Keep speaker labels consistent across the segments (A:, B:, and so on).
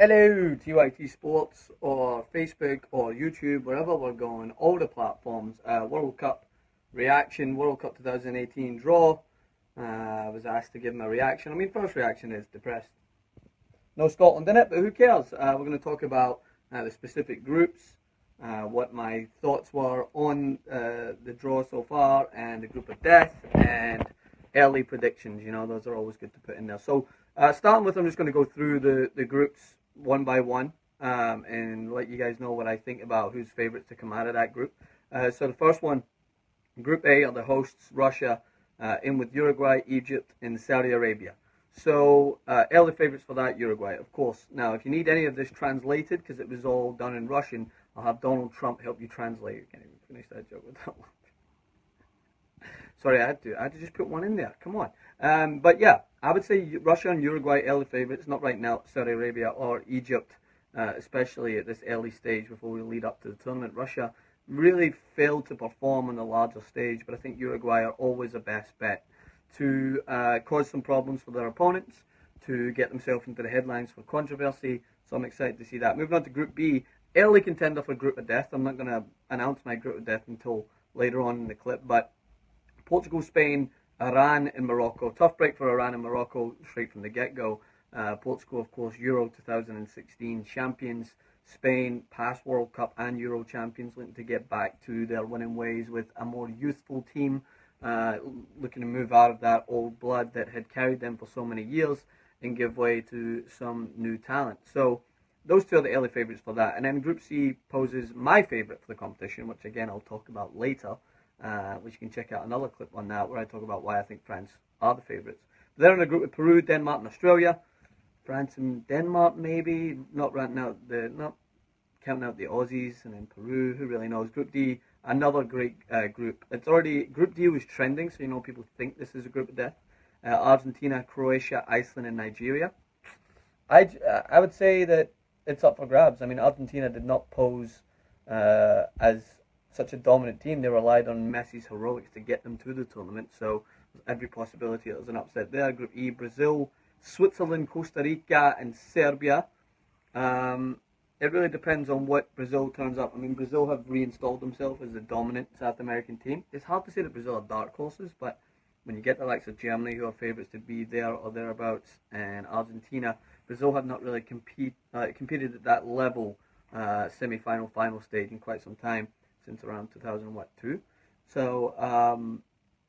A: Hello, TYT Sports or Facebook or YouTube, wherever we're going, all the platforms. World Cup reaction, World Cup 2018 draw. I was asked to give my reaction. I mean, first reaction is depressed. No Scotland in it, but who cares? We're going to talk about the specific groups, what my thoughts were on the draw so far, and the group of death, and early predictions. You know, those are always good to put in there. So, starting with, I'm just going to go through the groups one by one, and let you guys know what I think about who's favourites to come out of that group. So the first one, Group A, are the hosts, Russia, in with Uruguay, Egypt, and Saudi Arabia. So early favourites for that, Uruguay, of course. Now, if you need any of this translated, because it was all done in Russian, I'll have Donald Trump help you translate. I can't even finish that joke with that one. Sorry, I had to just put one in there. Come on. But yeah, I would say Russia and Uruguay early favourites. Not right now, Saudi Arabia or Egypt, especially at this early stage before we lead up to the tournament. Russia really failed to perform on the larger stage, but I think Uruguay are always the best bet to cause some problems for their opponents, to get themselves into the headlines for controversy. So I'm excited to see that. Moving on to Group B, early contender for Group of Death. I'm not going to announce my Group of Death until later on in the clip, but Portugal, Spain, Iran and Morocco. Tough break for Iran and Morocco straight from the get-go. Portugal, of course, Euro 2016 champions. Spain, past World Cup and Euro champions, looking to get back to their winning ways with a more youthful team, looking to move out of that old blood that had carried them for so many years and give way to some new talent. So those two are the early favourites for that. And then Group C poses my favourite for the competition, which again I'll talk about later. Which you can check out another clip on that where I talk about why I think France are the favourites. They're in a group with Peru, Denmark and Australia. France and Denmark maybe, not counting out the Aussies, and then Peru, who really knows. Group D, another great group. It's already, Group D was trending, so you know people think this is a group of death. Argentina, Croatia, Iceland and Nigeria. I would say that it's up for grabs. I mean, Argentina did not pose as such a dominant team. They relied on Messi's heroics to get them to the tournament, so there's every possibility that there's an upset there. Group E, Brazil, Switzerland, Costa Rica and Serbia. It really depends on what Brazil turns up. I mean, Brazil have reinstalled themselves as the dominant South American team. It's hard to say that Brazil are dark horses, but when you get the likes of Germany, who are favourites to be there or thereabouts, and Argentina, Brazil have not really competed at that level, semi-final, final stage in quite some time, since around 2002. So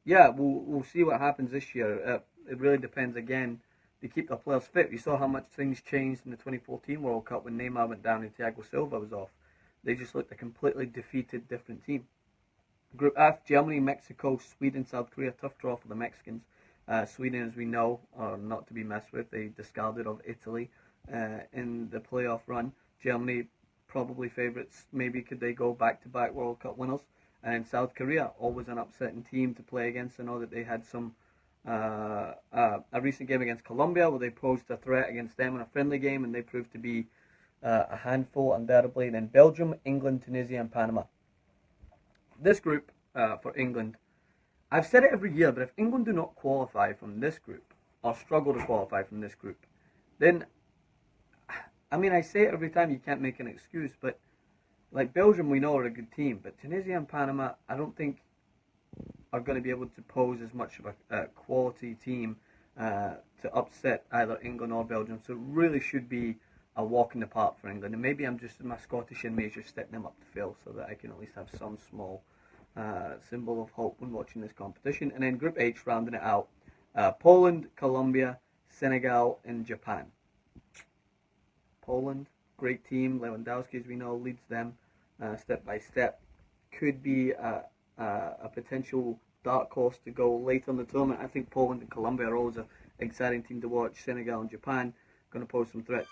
A: yeah, we'll see what happens this year. It really depends again to keep their players fit. We saw how much things changed in the 2014 World Cup when Neymar went down and Thiago Silva was off. They just looked a completely defeated, different team. Group F, Germany, Mexico, Sweden, South Korea. Tough draw for the Mexicans. Sweden, as we know, are not to be messed with. They discarded of Italy in the playoff run. Germany, probably favourites. Maybe could they go back-to-back World Cup winners? And South Korea, always an upsetting team to play against. I know that they had some a recent game against Colombia where they posed a threat against them in a friendly game, and they proved to be a handful, undoubtedly. And then Belgium, England, Tunisia, and Panama. This group for England, I've said it every year, but if England do not qualify from this group or struggle to qualify from this group, then I mean, I say it every time, you can't make an excuse, but like Belgium, we know are a good team, but Tunisia and Panama, I don't think are going to be able to pose as much of a quality team to upset either England or Belgium. So it really should be a walk in the park for England. And maybe I'm just, my Scottish in me is just setting them up to fail so that I can at least have some small symbol of hope when watching this competition. And then Group H, rounding it out, Poland, Colombia, Senegal and Japan. Poland, great team. Lewandowski, as we know, leads them step by step. Could be a potential dark horse to go later in the tournament. I think Poland and Colombia are always an exciting team to watch. Senegal and Japan going to pose some threats.